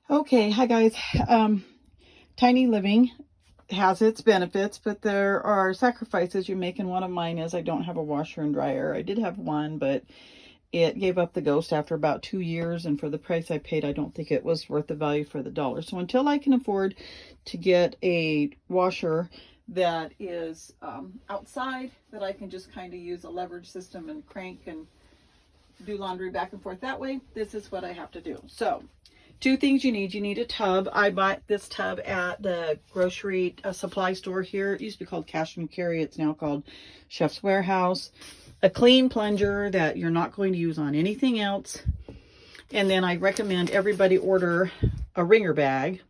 Okay, hi guys. Tiny living has its benefits, but there are sacrifices you make, and one of mine is I don't have a washer and dryer. I did have one, but it gave up the ghost after about 2 years, and for the price I paid, I don't think it was worth the value for the dollar. So until I can afford to get a washer that is outside, that I can just kind of use a leverage system and crank and do laundry back and forth that way, this is what I have to do. So two things you need. You need a tub. I bought this tub at the grocery supply store here. It used to be called Cash and Carry. It's now called Chef's Warehouse. A clean plunger that you're not going to use on anything else. And then I recommend everybody order a wringer bag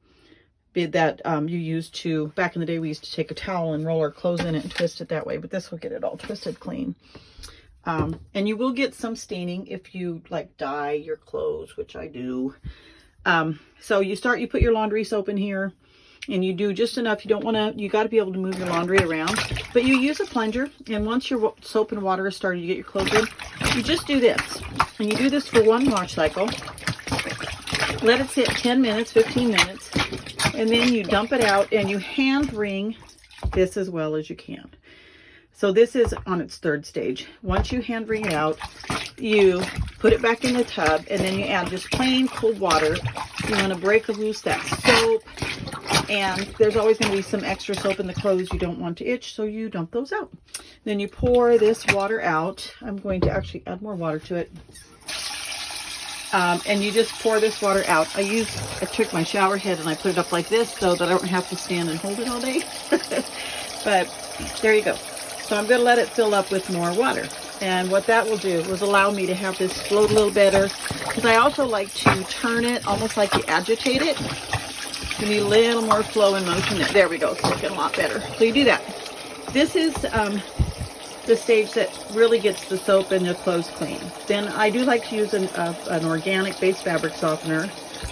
that you used to, back in the day we used to take a towel and roll our clothes in it and twist it that way, but this will get it all twisted clean. And you will get some staining if you like dye your clothes, which I do. So you put your laundry soap in here and you do just enough. You don't want to, you got to be able to move your laundry around, but you use a plunger. And once your soap and water is started, you get your clothes in, you just do this. And you do this for one wash cycle. Let it sit 10 minutes, 15 minutes, and then you dump it out and you hand wring this as well as you can. So this is on its third stage. Once you hand wring it out, you put it back in the tub, and then you add just plain cold water. You want to break loose that soap, and there's always going to be some extra soap in the clothes you don't want to itch, so you dump those out. Then you pour this water out. I'm going to actually add more water to it. And you just pour this water out. I took my shower head and I put it up like this so that I don't have to stand and hold it all day. But there you go. So I'm going to let it fill up with more water. And what that will do is allow me to have this float a little better. Because I also like to turn it almost like you agitate it. You need a little more flow and motion. There we go. It's looking a lot better. So you do that. This is the stage that really gets the soap and the clothes clean. Then I do like to use an organic base fabric softener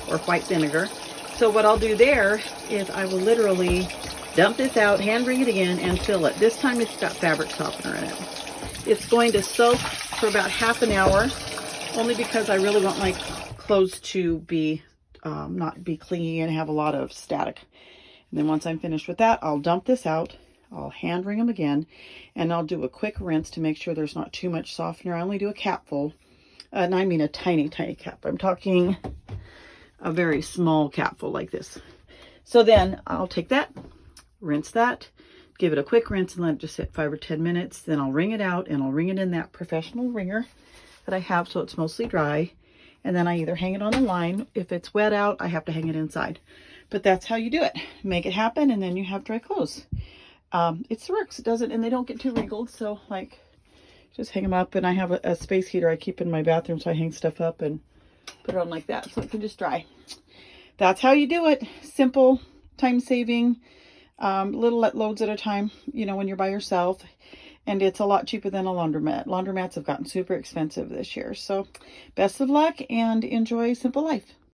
or white vinegar. So what I'll do there is I will literally dump this out, hand wring it again, and fill it. This time it's got fabric softener in it. It's going to soak for about half an hour, only because I really want my clothes to be not be clingy and have a lot of static. And then once I'm finished with that, I'll dump this out. I'll hand wring them again, and I'll do a quick rinse to make sure there's not too much softener. I only do a capful, and I mean a tiny, tiny cap. I'm talking a very small capful like this. So then I'll take that, rinse that, give it a quick rinse, and let it just sit 5 or 10 minutes. Then I'll wring it out, and I'll wring it in that professional wringer that I have so it's mostly dry. And then I either hang it on the line. If it's wet out, I have to hang it inside. But that's how you do it. Make it happen, and then you have dry clothes. It works. It doesn't, and they don't get too wrinkled. So like, just hang them up. And I have a space heater I keep in my bathroom, so I hang stuff up and put it on like that, so it can just dry. That's how you do it. Simple, time saving, little loads at a time. You know, when you're by yourself, and it's a lot cheaper than a laundromat. Laundromats have gotten super expensive this year. So, best of luck and enjoy simple life.